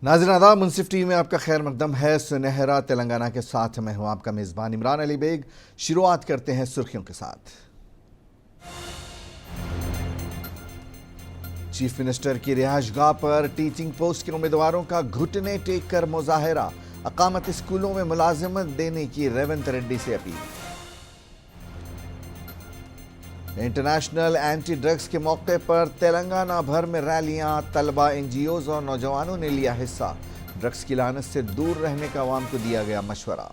नाज़रीन आदाब, मुनसिफ टीवी में आपका खैर मकदम है। सुनहरा तेलंगाना के साथ मैं हूं आपका मेज़बान इमरान अली बेग। शुरुआत करते हैं सुर्खियों के साथ। चीफ मिनिस्टर की रिहाइशगाह पर टीचिंग पोस्ट के उम्मीदवारों का घुटने टेक कर मुजाहरा। अकामत स्कूलों में मुलाजिमत देने की रेवंत रेड्डी से अपील। इंटरनेशनल एंटी ड्रग्स के मौके पर तेलंगाना भर में रैलियां, तलबा, एनजीओज और नौजवानों ने लिया हिस्सा। ड्रग्स की लानत से दूर रहने का आवाम को दिया गया मशवरा।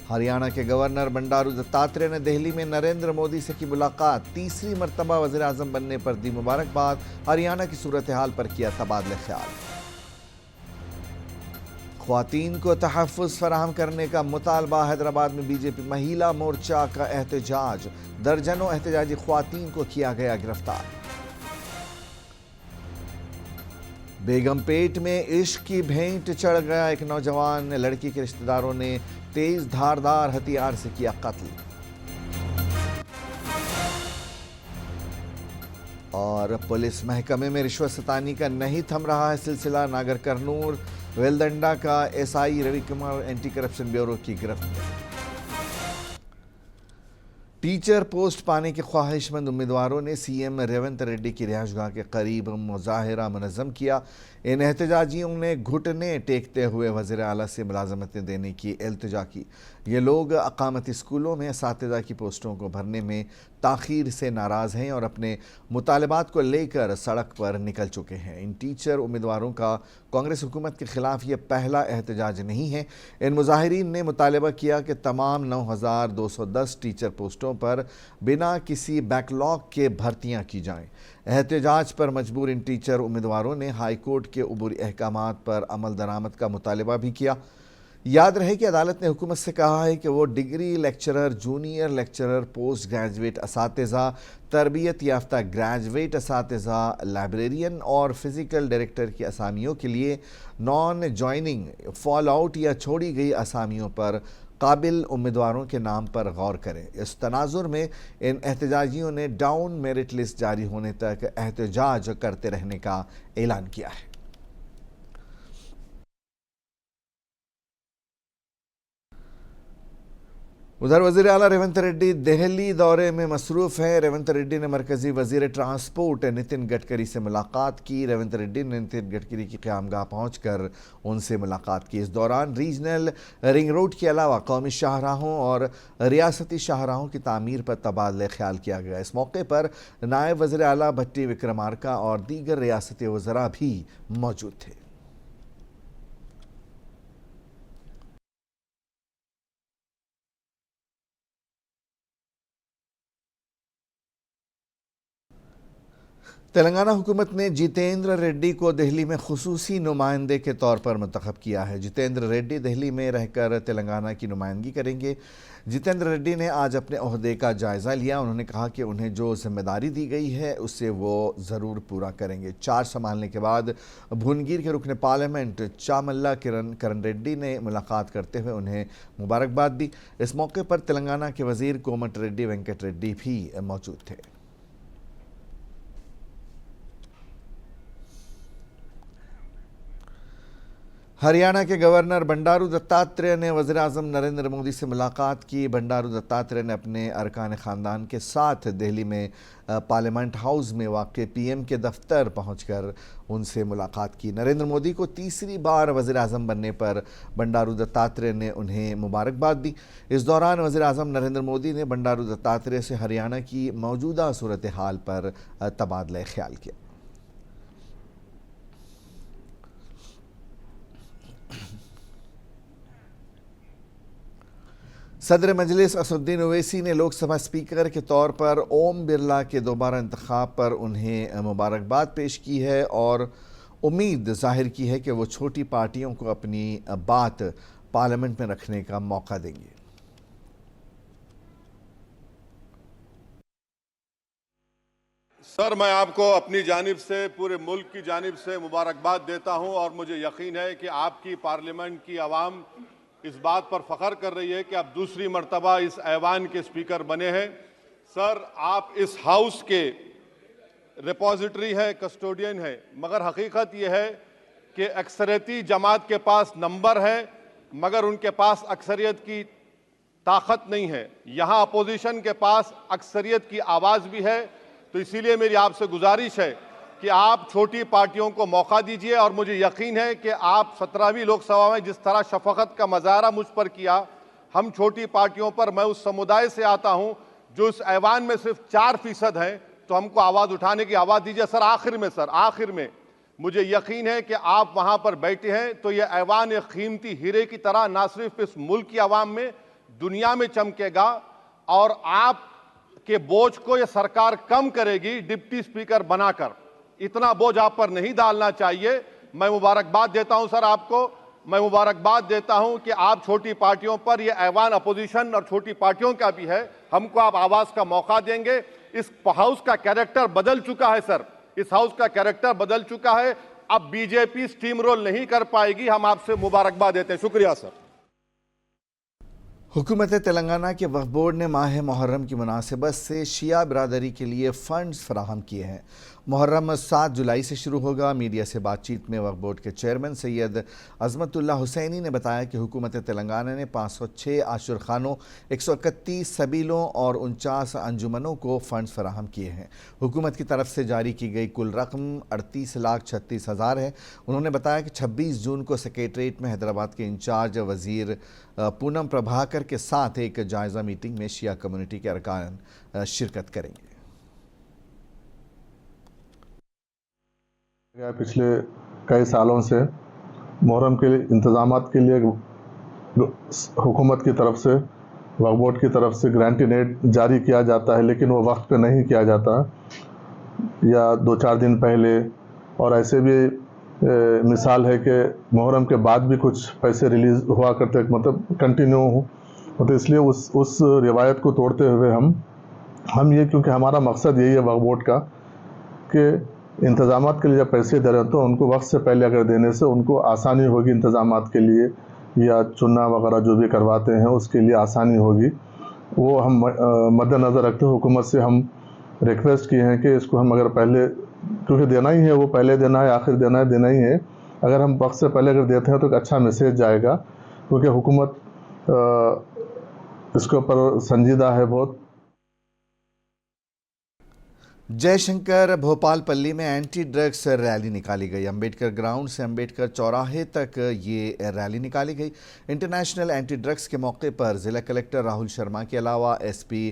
हरियाणा के गवर्नर बंडारू दत्तात्रेय ने दिल्ली में नरेंद्र मोदी से की मुलाकात। तीसरी मर्तबा वज़ीर आज़म बनने पर दी मुबारकबाद। हरियाणा की सूरत हाल पर किया तबादला ख्याल। ख्वातीन को तहफ़्फ़ुज़ फराहम करने का मुतालबा। हैदराबाद में बीजेपी महिला मोर्चा का एहतजाज। दर्जनों एहतजाजी ख्वातीन को किया गया गिरफ्तार। बेगमपेट में इश्क की भेंट चढ़ गया एक नौजवान। लड़की के रिश्तेदारों ने तेज धारदार हथियार से किया कत्ल। और पुलिस महकमे में रिश्वत सतानी का नहीं थम रहा है सिलसिला। नागर कर्नूल वेलदंडा का SI Ravi Kumar anti corruption bureau की गिरफ्त। टीचर पोस्ट पाने के ख्वाहिशमंद उम्मीदवारों ने सीएम रेवंत रेड्डी की रिहाइशगाह के करीब मुजाहिरा मुनज़्ज़म किया। इन एहतजाजियों ने घुटने टेकते हुए वज़ीर आला से मुलाज़मतें देने की इल्तिजा की। ये लोग अकामती स्कूलों में असातिज़ा की पोस्टों को भरने में ताख़ीर से नाराज़ हैं और अपने मुतालबात को लेकर सड़क पर निकल चुके हैं। इन टीचर उम्मीदवारों का कांग्रेस हुकूमत के ख़िलाफ़ ये पहला एहतजाज नहीं है। इन मुजाहिरीन ने मुतालबा किया कि तमाम 9,210 टीचर पोस्टों पर बिना किसी बैकलॉग के भर्तियाँ की जाएँ। एहतजाज पर मजबूर इन टीचर उम्मीदवारों ने हाई कोर्ट के उबूरी अहकामात पर अमल दरामद का मुतालबा भी किया। याद रहे कि अदालत ने हुकूमत से कहा है कि वो degree lecturer, junior lecturer, post graduate असातिज़ा, तरबियत याफ्ता ग्रेजुएट असातिज़ा, लाइब्रेरियन और फिज़िकल डायरेक्टर की असामियों के लिए नॉन जॉइनिंग, फॉल आउट या छोड़ी गई असामियों पर काबिल उम्मीदवारों के नाम पर गौर करें। इस तनाजुर में इन एहतजाजियों ने डाउन मेरिट लिस्ट जारी होने तक एहतजाज करते रहने का ऐलान किया है। उधर वज़ीर आला रेवंत रेड्डी दिल्ली दौरे में मसरूफ़ हैं। रेवंत रेड्डी ने मरकज़ी वज़ीर ट्रांसपोर्ट नितिन गडकरी से मुलाकात की। रेवंत रेड्डी ने नितिन गडकरी की क़यामगाह पहुंचकर उनसे मुलाकात की। इस दौरान रीजनल रिंग रोड के अलावा कौमी शाहराहों और रियासती शाहराहों की तामीर पर तबादला ख्याल किया गया। इस मौके पर नायब वज़ीर आला भट्टी विक्रमार्का और दीगर रियासती वज़रा भी मौजूद थे। तेलंगाना हुकूमत ने जितेंद्र रेड्डी को दिल्ली में खुसूसी नुमाइंदे के तौर पर मुंतखब किया है। जितेंद्र रेड्डी दिल्ली में रहकर तेलंगाना की नुमाइंदगी करेंगे। जितेंद्र रेड्डी ने आज अपने ओहदे का जायज़ा लिया। उन्होंने कहा कि उन्हें जो जिम्मेदारी दी गई है उससे वो ज़रूर पूरा करेंगे। चार्ज संभालने के बाद भुवनगिर के रुकन पार्लियामेंट चामल्ला करण रेड्डी ने मुलाकात करते हुए उन्हें मुबारकबाद दी। इस मौके पर तेलंगाना के वज़ीर कोमट रेड्डी वेंकट रेड्डी भी मौजूद थे। हरियाणा के गवर्नर बंडारू दत्तात्रेय ने वज़ीर आज़म नरेंद्र मोदी से मुलाकात की। बंडारू दत्तात्रेय ने अपने अरकान ख़ानदान के साथ दिल्ली में पार्लियामेंट हाउस में वाक़ पीएम के दफ्तर पहुंचकर उनसे मुलाकात की। नरेंद्र मोदी को तीसरी बार वज़ीर आज़म बनने पर बंडारू दत्तात्रेय ने उन्हें मुबारकबाद दी। इस दौरान वज़ीर आज़म नरेंद्र मोदी ने बंडारू दत्तात्रेय से हरियाणा की मौजूदा सूरत हाल पर तबादला ख्याल किया। सदर मजलिस असदुद्दीन ओवैसी ने लोकसभा स्पीकर के तौर पर ओम बिरला के दोबारा इंतखाब पर उन्हें मुबारकबाद पेश की है और उम्मीद जाहिर की है कि वो छोटी पार्टियों को अपनी बात पार्लियामेंट में रखने का मौका देंगे। सर, मैं आपको अपनी जानिब से, पूरे मुल्क की जानिब से मुबारकबाद देता हूं और मुझे यकीन है कि आपकी पार्लियामेंट की आवाम इस बात पर फख्र कर रही है कि आप दूसरी मर्तबा इस ऐवान के स्पीकर बने हैं। सर, आप इस हाउस के रिपोजिटरी हैं, कस्टोडियन हैं, मगर हकीकत यह है कि अक्सरियती जमात के पास नंबर है मगर उनके पास अक्सरियत की ताकत नहीं है। यहाँ अपोजिशन के पास अक्सरियत की आवाज़ भी है। तो इसीलिए मेरी आपसे गुजारिश है कि आप छोटी पार्टियों को मौका दीजिए और मुझे यकीन है कि आप 17वीं लोकसभा में जिस तरह शफकत का मुजाहरा मुझ पर किया, हम छोटी पार्टियों पर, मैं उस समुदाय से आता हूं जो इस ऐवान में सिर्फ 4% हैं, तो हमको आवाज़ उठाने की आवाज़ दीजिए। सर आखिर में मुझे यकीन है कि आप वहां पर बैठे हैं तो ये ऐवान एक कीमती हीरे की तरह ना सिर्फ इस मुल्क की आवाम में, दुनिया में चमकेगा और आप के बोझ को यह सरकार कम करेगी डिप्टी स्पीकर बनाकर। इतना बोझ आप पर नहीं डालना चाहिए। मैं मुबारकबाद देता हूं सर आपको, मैं मुबारकबाद देता हूं कि आप छोटी पार्टियों पर, यह ऐवान अपोजिशन और छोटी पार्टियों का भी है, हमको आप आवाज का मौका देंगे। इस हाउस का कैरेक्टर बदल चुका है सर, इस हाउस का कैरेक्टर बदल चुका है। अब बीजेपी स्टीम रोल नहीं कर पाएगी। हम आपसे मुबारकबाद देते हैं। शुक्रिया सर। हुकूमत तेलंगाना के वक्फ बोर्ड ने माह मुहर्रम की मुनासिबत से शिया बिरादरी के लिए फ़ंड्स फराहम किए हैं। मुहर्रम 7 जुलाई से शुरू होगा। मीडिया से बातचीत में वक्फ बोर्ड के चेयरमैन सैयद अजमतुल्लाह हुसैनी ने बताया कि हुकूमत तेलंगाना ने 506 आशुर खानों, 131 सबीलों और 49 अंजुमनों को फ़ंड्स फराहम किए हैं। हुकूमत की तरफ से जारी की गई कुल रकम 38,36,000 है। उन्होंने बताया कि 26 जून को सेक्रेटरीट में हैदराबाद के इंचार्ज वज़ीर पूनम प्रभाकर के साथ एक जायज़ा मीटिंग में शिया कम्युनिटी के अरकान शिरकत करेंगे। पिछले कई सालों से मुहर्रम के इंतज़ामात के लिए हुकूमत की तरफ से, वक्फ बोर्ड की तरफ से ग्रांटिंग एड जारी किया जाता है, लेकिन वो वक्त पे नहीं किया जाता या 2-4 दिन पहले। और ऐसे भी मिसाल है कि मुहर्रम के बाद भी कुछ पैसे रिलीज़ हुआ करते, मतलब कंटिन्यू हो। तो इसलिए उस रिवायत को तोड़ते हुए हम ये, क्योंकि हमारा मकसद यही है वक्फ बोर्ड का कि इंतज़ामात के लिए जब पैसे दे रहे हो तो उनको वक्त से पहले अगर देने से उनको आसानी होगी इंतज़ामात के लिए, या चुनाव वगैरह जो भी करवाते हैं उसके लिए आसानी होगी। वो हम मद्देनज़र रखते हुए हुकूमत से हम रिक्वेस्ट किए हैं कि इसको हम अगर पहले, क्योंकि देना ही है, वो पहले देना है, आखिर देना ही है, अगर हम वक्त से पहले अगर देते हैं तो एक अच्छा मैसेज जाएगा, क्योंकि हुकूमत इसके ऊपर संजीदा है बहुत। जयशंकर भोपालपल्ली में एंटी ड्रग्स रैली निकाली गई। अंबेडकर ग्राउंड से अंबेडकर चौराहे तक ये रैली निकाली गई। इंटरनेशनल एंटी ड्रग्स के मौके पर ज़िला कलेक्टर राहुल शर्मा के अलावा एसपी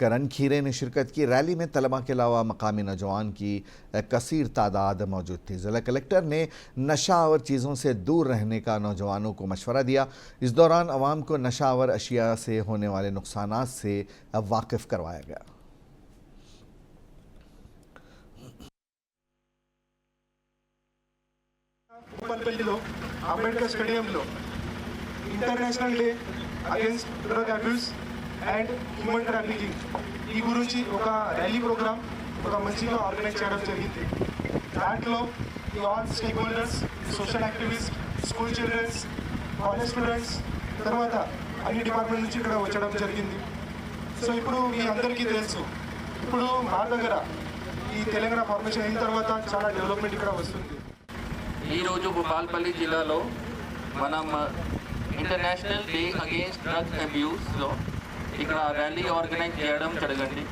करण खीरे ने शिरकत की। रैली में तलबा के अलावा मकामी नौजवान की कसीर तादाद मौजूद थी। ज़िला कलेक्टर ने नशावर चीज़ों से दूर रहने का नौजवानों को मशवरा दिया। इस दौरान अवाम को नशावर अशिया से होने वाले नुकसानात से वाकिफ़ करवाया गया। భూపాలపల్లిలో అంబేద్కర్ స్టేడియంలో international day against drug abuse and human trafficking ఈ గురించి ఒక ర్యాలీ ప్రోగ్రామ్ ఒక మంచిగా ఆర్గనైజ్ చేయడం జరిగింది. దాంట్లో ఈ all stake holders, social activist, school childrens, college students, తర్వాత అన్ని డిపార్ట్మెంట్ నుంచి ఇక్కడ వచ్చడం జరిగింది. సో ఇప్పుడు మీ అందరికీ తెలుసు, ఇప్పుడు మా దగ్గర ఈ తెలంగాణ ఫార్మేషన్ అయిన తర్వాత చాలా డెవలప్మెంట్ ఇక్కడ వస్తుంది. ఈరోజు భూపాలపల్లి జిల్లాలో మనం ఇంటర్నేషనల్ డే అగేన్స్ట్ డ్రగ్ అబ్యూస్లో ఇక్కడ ర్యాలీ ఆర్గనైజ్ చేయడం జరిగింది.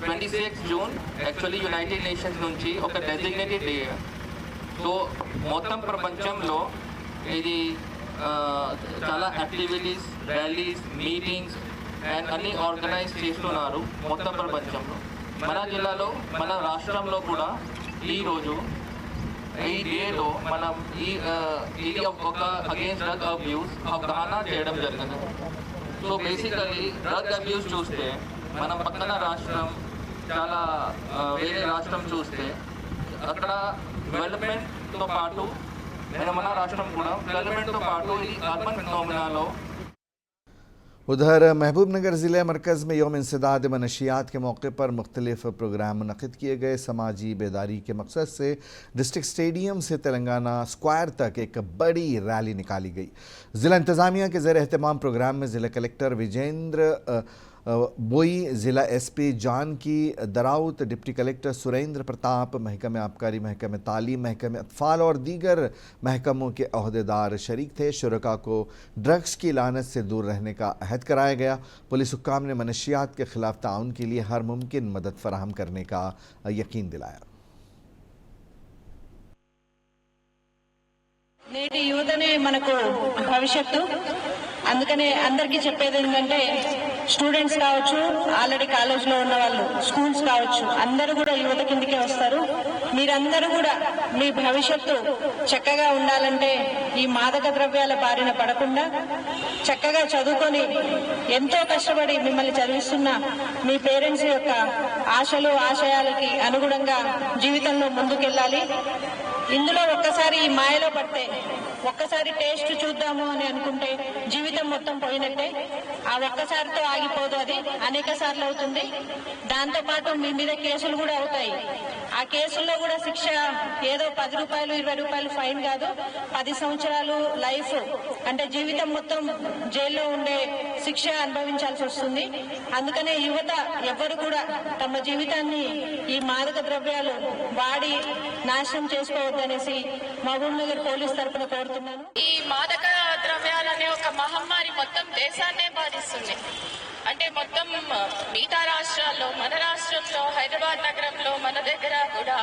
26 జూన్ యాక్చువల్లీ యునైటెడ్ నేషన్స్ నుంచి ఒక డెసిగ్నేటెడ్ డే. సో మొత్తం ప్రపంచంలో ఇది చాలా యాక్టివిటీస్, ర్యాలీస్, మీటింగ్స్ అండ్ అన్నీ ఆర్గనైజ్ చేస్తున్నారు మొత్తం ప్రపంచంలో. మన జిల్లాలో, మన రాష్ట్రంలో కూడా ఈరోజు ఈ డేలో మనం ఇది ఒక అగేన్స్ట్ డ్రగ్ అబ్యూస్ అవగాహన చేయడం జరిగింది. సో బేసికలీ డ్రగ్ అబ్యూస్ చూస్తే మనం పక్కన రాష్ట్రం, చాలా వేరే రాష్ట్రం చూస్తే అక్కడ డెవలప్మెంట్తో పాటు మన రాష్ట్రం కూడా డెవలప్మెంట్తో పాటు ఇది అర్బన్ ఫినోమినాలో। उधर महबूबनगर ज़िले मरकज़ में यौम इंसदाद मनशियात के मौके पर मुख्तलिफ प्रोग्राम मुनक़िद किए गए। समाजी बेदारी के मकसद से डिस्ट्रिक्ट स्टेडियम से तेलंगाना स्क्वायर तक एक बड़ी रैली निकाली गई। ज़िला इंतज़ामिया के ज़ेर एहतमाम प्रोग्राम में ज़िला कलेक्टर विजेंद्र बोई जिला SP Janaki Daraut, deputy collector Surendra Pratap, महकमे आबकारी, महकमे तालीम, महकमे अतफाल और दीगर महकमों के अहदेदार शरीक थे। शुरका को ड्रग्स की लानत से दूर रहने का अहद कराया गया। पुलिस हुक्काम ने मनशियात के खिलाफ ताउन के लिए हर मुमकिन मदद फराहम करने का यकीन दिलाया। నేటి యువతనే మనకు భవిష్యత్తు. అందుకనే అందరికీ చెప్పేది ఏంటంటే స్టూడెంట్స్ కావచ్చు, ఆల్రెడీ కాలేజ్లో ఉన్న వాళ్ళు, స్కూల్స్ కావచ్చు, అందరూ కూడా యువత కిందకే వస్తారు. మీరందరూ కూడా మీ భవిష్యత్తు చక్కగా ఉండాలంటే ఈ మాదక ద్రవ్యాల బారిన పడకుండా చక్కగా చదువుకొని ఎంతో కష్టపడి మిమ్మల్ని చదివిస్తున్న మీ పేరెంట్స్ యొక్క ఆశలు ఆశయాలకి అనుగుణంగా జీవితంలో ముందుకెళ్ళాలి. ఇందులో ఒక్కసారి ఈ మాయలో పడితే, ఒక్కసారి టేస్ట్ చూద్దాము అని అనుకుంటే జీవితం మొత్తం పోయినట్టే. ఆ ఒక్కసారితో ఆగిపోదు, అది అనేక సార్లు అవుతుంది. దాంతో పాటు మీ మీద కేసులు కూడా అవుతాయి. ఆ కేసుల్లో కూడా శిక్ష ఏదో 10 రూపాయలు 20 రూపాయలు ఫైన్ కాదు, 10 సంవత్సరాలు లైఫ్ అంటే జీవితం మొత్తం జైల్లో ఉండే శిక్ష అనుభవించాల్సి వస్తుంది. అందుకనే యువత ఎవ్వరు కూడా తమ జీవితాన్ని ఈ మాదక ద్రవ్యాలు వాడి నాశనం చేసుకోవద్దనేసి మహబూబ్ నగర్ పోలీస్ తరఫున కోరుతున్నాను. ఈ మాదక ద్రవ్యాలనే ఒక మహమ్మారి మొత్తం దేశాన్నే బాధిస్తుంది. అంటే మొత్తం మిగతా రాష్ట్రాల్లో, మన రాష్ట్రంలో, హైదరాబాద్ నగరంలో, మన దగ్గర కూడా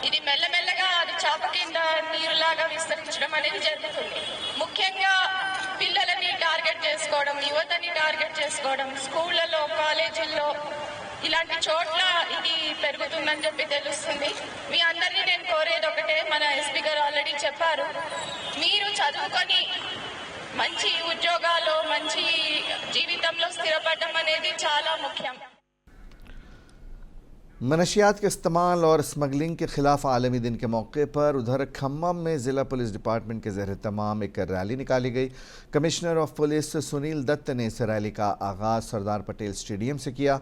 ఇది మెల్లమెల్లగా అది చాప కింద నీరులాగా విస్తరించడం అనేది జరుగుతుంది. ముఖ్యంగా పిల్లలని టార్గెట్ చేసుకోవడం, యువతని టార్గెట్ చేసుకోవడం, స్కూళ్లలో, కాలేజీల్లో ఇలాంటి చోట్ల ఇది పెరుగుతుందని చెప్పి తెలుస్తుంది. మీ అందరినీ నేను కోరేది ఒకటే, మన ఎస్పీ గారు ఆల్రెడీ చెప్పారు, మీరు చదువుకొని మంచి ఉద్యోగాలు, మంచి జీవితంలో స్థిరపడడం అనేది చాలా ముఖ్యం. मनशियात के इस्तेमाल और स्मगलिंग के ख़िलाफ़ आलमी दिन के मौके पर उधर खम्मम में ज़िला पुलिस डिपार्टमेंट के ज़ेर तमाम एक रैली निकाली गई। Commissioner of police Sunil Dutt ने इस रैली का आगाज़ सरदार पटेल स्टेडियम से किया।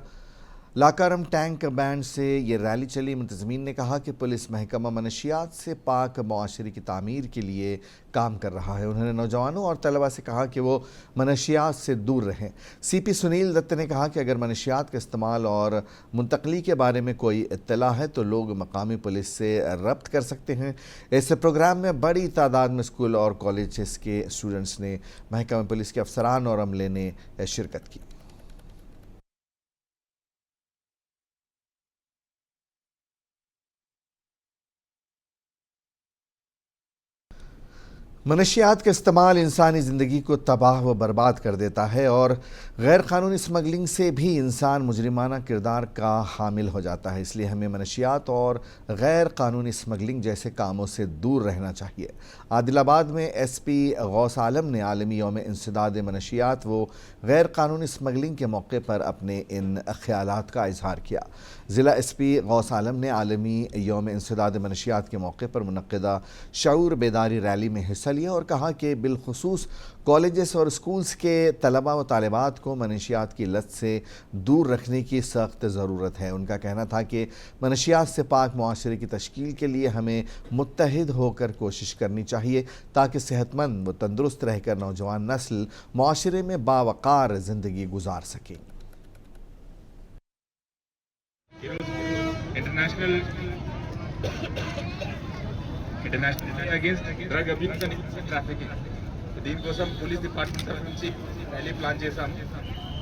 लाकारम टैंक बैंड से ये रैली चली। मुंतज़मीन ने कहा कि पुलिस महकमा मनशियात से पाक मुआशरे की तामीर के लिए काम कर रहा है। उन्होंने नौजवानों और तलबा से कहा कि वो मनशियात से दूर रहें। CP सुनील दत्त ने कहा कि अगर मनशियात के इस्तेमाल और मुंतकली के बारे में कोई इत्तला है तो लोग मकामी पुलिस से रब्त कर सकते हैं। इस प्रोग्राम में बड़ी तादाद में स्कूल और कॉलेज के स्टूडेंट्स ने, महकमा पुलिस के अफसरान और अमले ने शिरकत की। मनशियात का इस्तेमाल इंसानी ज़िंदगी को तबाह व बर्बाद कर देता है और गैर क़ानूनी स्मगलिंग से भी इंसान मुजरिमाना किरदार का हामिल हो जाता है। इसलिए हमें मनशियात और गैर क़ानूनी स्मगलिंग जैसे कामों से दूर रहना चाहिए। आदिलाबाद में SP गौस आलम ने आलमी यौम इंसदाद मनशियात व गैर क़ानूनी स्मगलिंग के मौके पर अपने इन ख्यालात का इजहार किया। ज़िला SP गौस आलम ने आलमी यौम इंसदाद मनशियात के मौके पर मुनक़्क़िदा शऊर बेदारी रैली में हिस्सा लिया और कहा कि बिलखुसूस कॉलेजेस और स्कूल्स के तलबा व तालिबात को मनशियात की लत से दूर रखने की सख्त ज़रूरत है। उनका कहना था कि मनशियात से पाक मुआशरे की तश्कील के लिए हमें मुत्तहिद होकर कोशिश करनी चाहिए ताकि सेहतमंद व तंदुरुस्त रहकर नौजवान नस्ल मुआशरे में बावकार ज़िंदगी गुजार सकें। International against drug abuse and trafficking. దీనికోసం పోలీస్ డిపార్ట్మెంట్ తరఫు నుంచి ర్యాలీ ప్లాన్ చేశాం.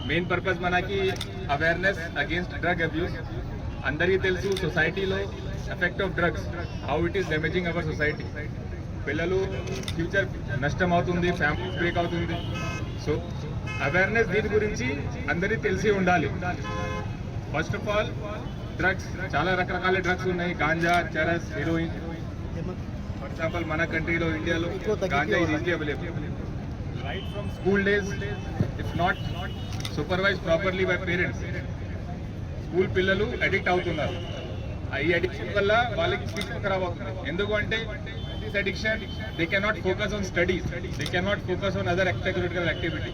మెయిన్ పర్పస్ మనకి అవేర్నెస్ అగేన్స్ట్ డ్రగ్ అబ్యూస్. అందరికీ తెలుసు సొసైటీలో effect of drugs, how it is damaging our society. పిల్లలు ఫ్యూచర్ నష్టం అవుతుంది, ఫ్యామిలీ బ్రేక్ అవుతుంది. సో అవేర్నెస్ దీని గురించి అందరికీ తెలిసి ఉండాలి. ఫస్ట్ ఆఫ్ ఆల్ డ్రగ్స్, చాలా రకరకాల డ్రగ్స్ ఉన్నాయి. Ganja, charas, heroin. For example మన కంట్రీలో, ఇండియాలో ganja is easy available. Right from school days, if not supervise properly by parents, school పిల్లలు అడిక్ట్ అవుతున్నారు. ఈ అడిక్షన్ వల్ల వాళ్ళకి ఫ్యూచర్ ఖరాబ్ అవుతుంది. ఎందుకంటే this addiction they cannot focus on studies, they cannot focus on other extracurricular activity.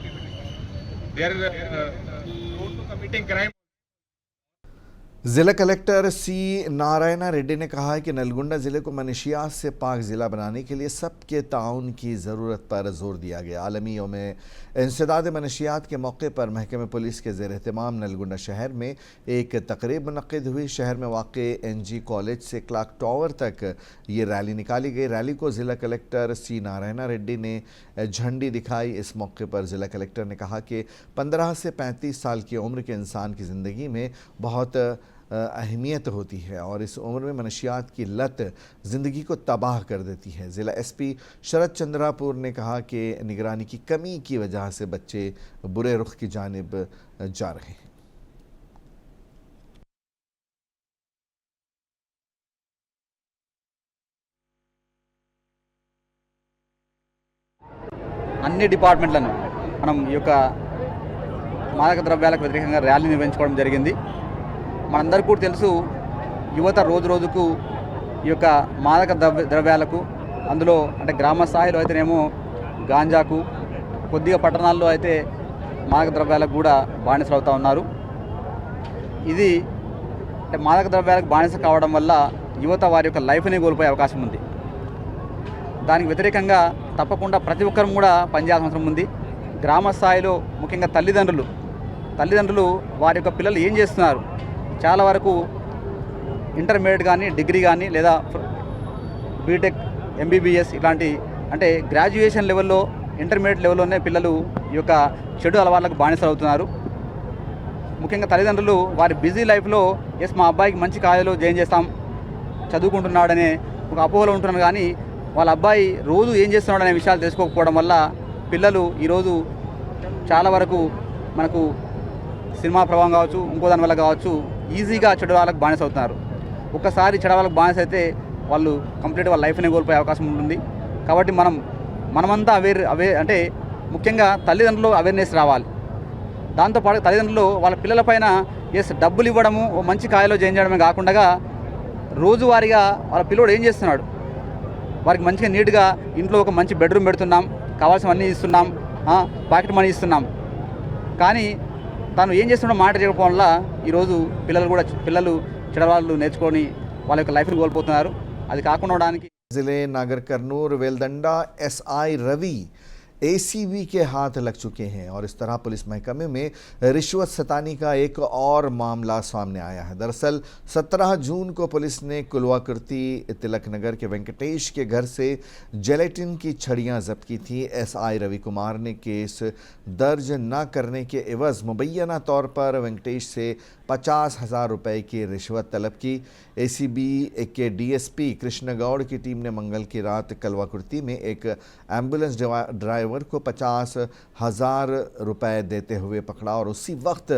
They are committing crime. जिला collector C Narayana Reddy ने कहा है कि नलगोंडा जिले को मनशियात से पाक ज़िला बनाने के लिए सबके ताउन की ज़रूरत पर जोर दिया गया। आलमी यौम इंसदाद मनशियात के मौके पर महकमे पुलिस के ज़ेर एहतमाम नलगोंडा शहर में एक तकरीब मुनक़्क़िद हुई। शहर में वाक़े NG कॉलेज से क्लॉक टावर तक ये रैली निकाली गई। रैली को ज़िला कलेक्टर सी नारायण रेड्डी ने झंडी दिखाई। इस मौके पर ज़िला कलेक्टर ने कहा कि 15 से 35 साल की उम्र के इंसान की ज़िंदगी में बहुत अहमियत होती है और इस उम्र में मनशियात की लत ज़िंदगी को तबाह कर देती है। ज़िला SP शरद चंद्रापुर ने कहा कि निगरानी की कमी की वजह से बच्चे बुरे रुख की जानिब जा रहे हैं। అన్ని డిపార్ట్మెంట్లను మనం ఈ యొక్క మాదక ద్రవ్యాలకు వ్యతిరేకంగా ర్యాలీ నిర్వహించుకోవడం జరిగింది. మనందరికీ కూడా తెలుసు, యువత రోజు రోజుకు ఈ యొక్క మాదక ద్రవ్యాలకు, అందులో అంటే గ్రామ స్థాయిలో అయితేనేమో గాంజాకు, కొద్దిగా పట్టణాల్లో అయితే మాదక ద్రవ్యాలకు కూడా బానిసలు అవుతూ ఉన్నారు. ఇది అంటే మాదక ద్రవ్యాలకు బానిస కావడం వల్ల యువత వారి యొక్క లైఫ్ని కోల్పోయే అవకాశం ఉంది. దానికి వ్యతిరేకంగా తప్పకుండా ప్రతి ఒక్కరు కూడా పనిచేయాల్సిన అవసరం ఉంది. గ్రామ స్థాయిలో ముఖ్యంగా తల్లిదండ్రులు వారి యొక్క పిల్లలు ఏం చేస్తున్నారు, చాలా వరకు ఇంటర్మీడియట్ కానీ, డిగ్రీ కానీ, లేదా బీటెక్, MBBS ఇలాంటి అంటే గ్రాడ్యుయేషన్ లెవెల్లో, ఇంటర్మీడియట్ లెవెల్లోనే పిల్లలు ఈ యొక్క చెడు అలవాట్లకు బానిసలు అవుతున్నారు. ముఖ్యంగా తల్లిదండ్రులు వారి బిజీ లైఫ్లో మా అబ్బాయికి మంచి కాలేజీలో జాయిన్ చేస్తాం, చదువుకుంటున్నాడనే ఒక అపోహలో ఉంటున్నారు. కానీ వాళ్ళ అబ్బాయి రోజు ఏం చేస్తున్నాడు అనే విషయాలు తెలుసుకోకపోవడం వల్ల పిల్లలు ఈరోజు చాలా వరకు మనకు సినిమా ప్రభావం కావచ్చు, ఇంకో దాని వల్ల కావచ్చు, ఈజీగా చెడు వాళ్ళకి బానిస అవుతున్నారు. ఒక్కసారి చెడు వాళ్ళకి బానిస అయితే వాళ్ళు కంప్లీట్గా వాళ్ళ లైఫ్ని కోల్పోయే అవకాశం ఉంటుంది. కాబట్టి మనమంతా అంటే ముఖ్యంగా తల్లిదండ్రులు అవేర్నెస్ రావాలి. దాంతోపాటు తల్లిదండ్రులు వాళ్ళ పిల్లలపైన డబ్బులు ఇవ్వడము, మంచి కాయలో జాయిన్ చేయడమే కాకుండా రోజువారీగా వాళ్ళ పిల్లోడు ఏం చేస్తున్నాడు, వారికి మంచిగా నీట్గా ఇంట్లో ఒక మంచి బెడ్రూమ్ పెడుతున్నాం, కావాల్సినవన్నీ ఇస్తున్నాం, పాకెట్ మనీ ఇస్తున్నాం. కానీ తాను ఏం చేస్తున్నాడో మాట చెప్పడం వల్ల ఈరోజు పిల్లలు చెడవాళ్ళు నేర్చుకొని వాళ్ళ యొక్క లైఫ్ని కోల్పోతున్నారు. అది కాకుండా ఉండడానికి ज़िले नागर कर्नूल वेलदंडा SI रवि ACB के हाथ लग चुके हैं और इस तरह पुलिस महकमे में रिश्वत सतानी का एक और मामला सामने आया है। दरअसल 17 जून को पुलिस ने कुलवाकुर्ती तिलक नगर के वेंकटेश के घर से जेलेटिन की छड़ियां जब्त की थी। SI रवि कुमार ने केस दर्ज न करने के एवज मुबैना तौर पर वेंकटेश से 50,000 रुपये की रिश्वत तलब की। ACB के DSP कृष्ण गौड़ की टीम ने मंगल की रात कलवाकुर्ती में एक एम्बुलेंस ड्राइवर को 50,000 रुपये देते हुए पकड़ा और उसी वक्त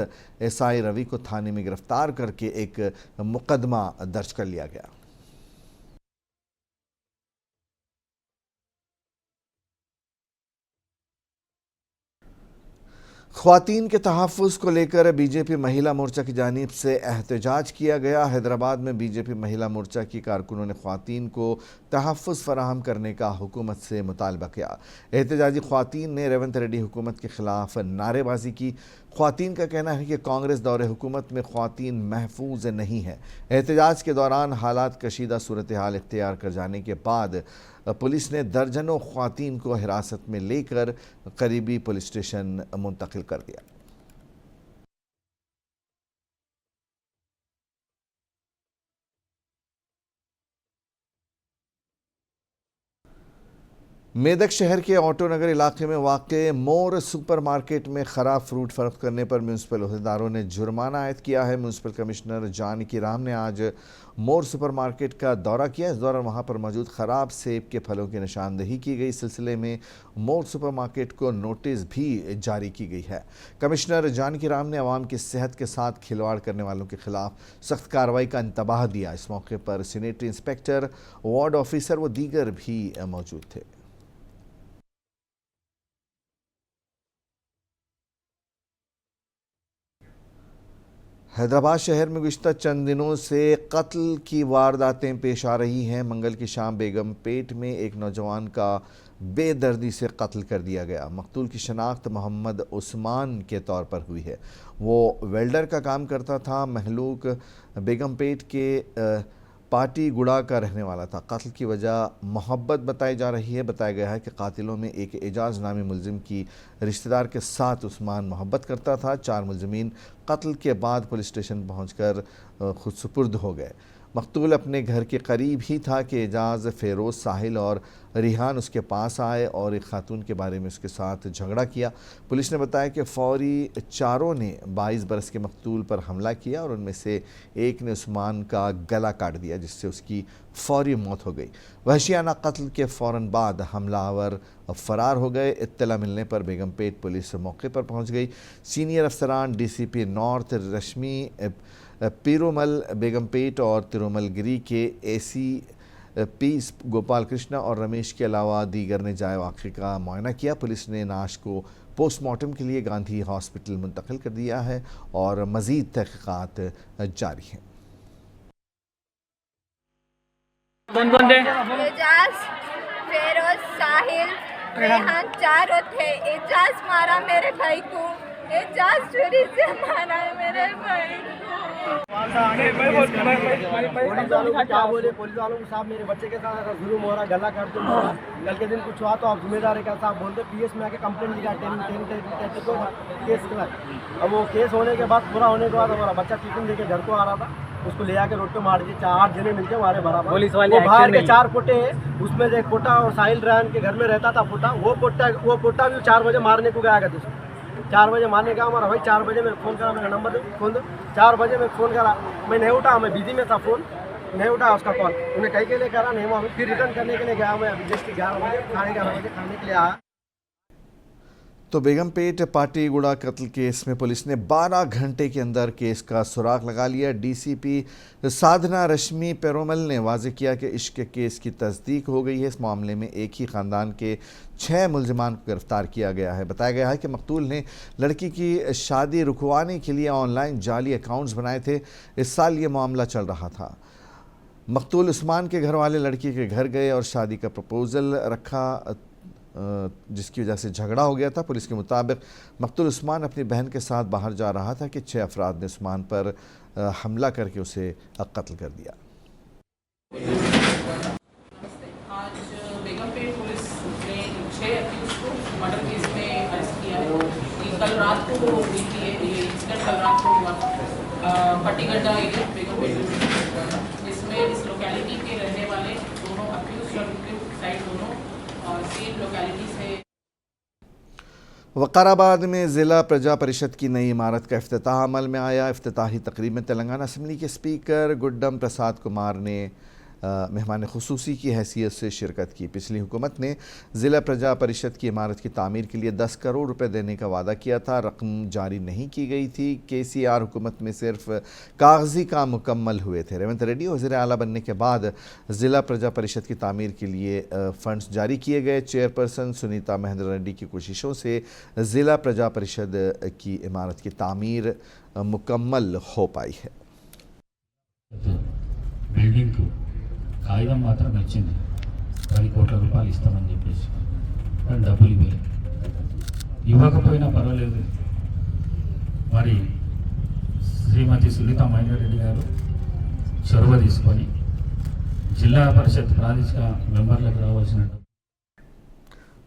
SI रवि को थाने में गिरफ्तार करके एक मुकदमा दर्ज कर लिया गया। ख्वातीन के तहफ़्फ़ुज़ को लेकर बीजेपी महिला मोर्चा की जानिब से एहतजाज किया गया। हैदराबाद में बीजेपी महिला मोर्चा की कारकुनों ने ख्वातीन को तहफ़्फ़ुज़ फराहम करने का हुकूमत से मुतालबा किया। एहतजाजी ख्वातीन ने रेवंत रेड्डी हुकूमत के ख़िलाफ़ नारेबाजी की। ख्वातीन का कहना है कि कांग्रेस दौरे हुकूमत में ख्वातीन महफूज नहीं है। एहतजाज के दौरान हालात कशीदा सूरत हाल इख्तियार कर जाने के बाद पुलिस ने दर्जनों ख्वातीन को हिरासत में लेकर करीबी पुलिस स्टेशन मुंतकिल कर दिया। मेदक शहर के ऑटो नगर इलाके में वाक़े मोर सुपरमार्केट में ख़राब फ्रूट फ़रोख्त करने पर म्यूनसिपल अहदेदारों ने जुर्माना आयद किया है। म्यूनसिपल कमिश्नर जानकी राम ने आज मोर सुपरमार्केट का दौरा किया। इस दौरान वहां पर मौजूद ख़राब सेब के फलों की निशानदही की गई। इस सिलसिले में मोर सुपरमार्केट को नोटिस भी जारी की गई है। कमिश्नर जानकी राम ने अवाम की सेहत के साथ खिलवाड़ करने वालों के खिलाफ सख्त कार्रवाई का इंतबाह दिया। इस मौके पर सैनिटरी इंस्पेक्टर, वार्ड ऑफिसर व दीगर भी मौजूद थे। हैदराबाद शहर में गुज़िश्ता चंद दिनों से कत्ल की वारदातें पेश आ रही हैं। मंगल की शाम बेगम पेट में एक नौजवान का बेदर्दी से कत्ल कर दिया गया। मकतूल की शनाख्त मोहम्मद उस्मान के तौर पर हुई है। वो वेल्डर का काम करता था। महलूक बेगम पेट के पाटी गुड़ा का रहने वाला था। कत्ल की वजह मोहब्बत बताई जा रही है। बताया गया है कि कातिलों में एक एजाज नामी मुलजिम की रिश्तेदार के साथ उस्मान मोहब्बत करता था। 4 मुलजिमीन कत्ल के बाद पुलिस स्टेशन पहुंचकर खुद सुपुर्द हो गए। मकतूल अपने घर के करीब ही था कि एजाज, फ़ेरोज़, साहिल और रिहान उसके पास आए और एक खातून के बारे में उसके साथ झगड़ा किया। पुलिस ने बताया कि फ़ौरी चारों ने 22 बरस के मकतूल पर हमला किया और उनमें से एक ने उस्मान का गला काट दिया, जिससे उसकी फ़ौरी मौत हो गई। वहशियाना कत्ल के फ़ौरन बाद हमलावर फ़रार हो गए। इत्तला मिलने पर बेगम पेट पुलिस मौके पर पहुँच गई। सीनियर अफसरान DCP नॉर्थ रश्मि पीरोमल बेगम पेट और तिरुमलगिरी के ACP गोपाल कृष्णा और रमेश के अलावा दीगर ने जाए वाक़े का मुआयना किया। पुलिस ने लाश को पोस्टमार्टम के लिए गांधी हॉस्पिटल मुंतकिल कर दिया है और मज़ीद तहक़ीक़ात जारी हैं। कौन थे? एजाज, फेरोज, साहिल, रेहान 4 थे। एजाज मारा मेरे भाई को, एजाज चोरी से मारा है मेरे भाई को। क्या बोले पुलिस वालों को, साहब मेरे बच्चे के साथ जुल्म हो रहा, गला काट दूंगा, कल के दिन कुछ हुआ तो आप जिम्मेदार है क्या? साहब बोलते PS में आके कंप्लेंट लिखा 10 केस के बाद। अब वो केस होने के बाद पूरा होने के बाद हमारा बच्चा टिफिन लेके घर को आ रहा था, उसको ले आके रोड पे मार दिए। 8 जने मिलके हमारे बराबर। पुलिस वाले बाहर के 4 पोटे, उसमें से एक पोटा और साहिल रेहान के घर में रहता था पोटा। वो पोटा भी 4 बजे मारने को गया करते। 4 बजे मारने का हमारा भाई 4 बजे में फ़ोन करा, मेरा नंबर फोन दो। 4 बजे में फ़ोन करा, मैं नहीं उठा, मैं बिजी में था, फ़ोन नहीं उठा उसका कॉल। उन्हें कहीं के लिए करा नहीं हुआ, फिर रिटर्न करने के लिए गया। मैं अभी जस्ट 11 बजे खाने के लिए आया। तो बेगम पेट पाटी गुड़ा कत्ल केस में पुलिस ने 12 घंटे के अंदर केस का सुराग लगा लिया। DCP साधना रश्मि पेरोमल ने वाज़ेह किया कि इश्क के केस की तस्दीक हो गई है। इस मामले में एक ही ख़ानदान के 6 मुलजिमान को गिरफ़्तार किया गया है। बताया गया है कि मकतूल ने लड़की की शादी रुकवाने के लिए ऑनलाइन जाली अकाउंट्स बनाए थे। इस साल ये मामला चल रहा था। मकतूल उस्मान के घर वाले लड़की के घर गए और शादी का प्रपोज़ल रखा, जिसकी वजह से झगड़ा हो गया था। पुलिस के मुताबिक मकतूल उस्मान अपनी बहन के साथ बाहर जा रहा था कि 6 अफराद ने उस्मान पर हमला करके उसे कत्ल कर दिया। आज बेगम पेट पुलिस ने 6 अक्यूज़ को मर्डर केस में अरेस्ट किया है। कल रात को हुई थी ये इंसिडेंट, कल रात को हुआ पट्टीगड्ढा एरिया बेगम पेट। इसमें इस लोकेलिटी के रहने वाले दोनों अक्यूज़ और विक्टिम साइड दोनों सेम लोकेलिटी से। वक़ाराबाद में ज़िला प्रजा परिषद की नई इमारत का इफ्तिताह अमल में आया। इफ्तिताही तकरीब में तेलंगाना असम्बली के स्पीकर गुड्डम प्रसाद कुमार ने मेहमान खुसूसी की हैसियत से शिरकत की। पिछली हुकूमत ने ज़िला प्रजा परिषद की इमारत की तामीर के लिए 10 करोड़ रुपए देने का वादा किया था। रकम जारी नहीं की गई थी। KCR हुकूमत में सिर्फ कागजी काम मुकम्मल हुए थे। रेवंत रेड्डी वज़ीर आला बनने के बाद ज़िला प्रजा परिषद की तामीर के लिए फ़ंड्स जारी किए गए। चेयरपर्सन सुनीता महेंद्र रेड्डी की कोशिशों से ज़िला प्रजा परिषद की इमारत की तामीर मुकम्मल हो पाई है। కాగితం మాత్రం ఇచ్చింది 10 కోట్ల రూపాయలు ఇస్తామని చెప్పేసి, కానీ డబ్బులు ఇవ్వలేదు. ఇవ్వకపోయినా పర్వాలేదు, మరి శ్రీమతి సునీతా మహేందర్ రెడ్డి గారు చొరవ తీసుకొని జిల్లా పరిషత్ ప్రాదేశిక మెంబర్లకు రావాల్సిన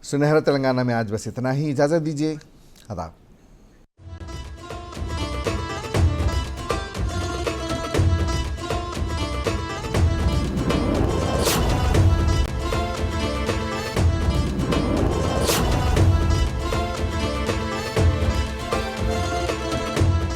सुनहरा तेलंगाना में आज बस इतना ही। इजाज़त दीजिए। आदाब।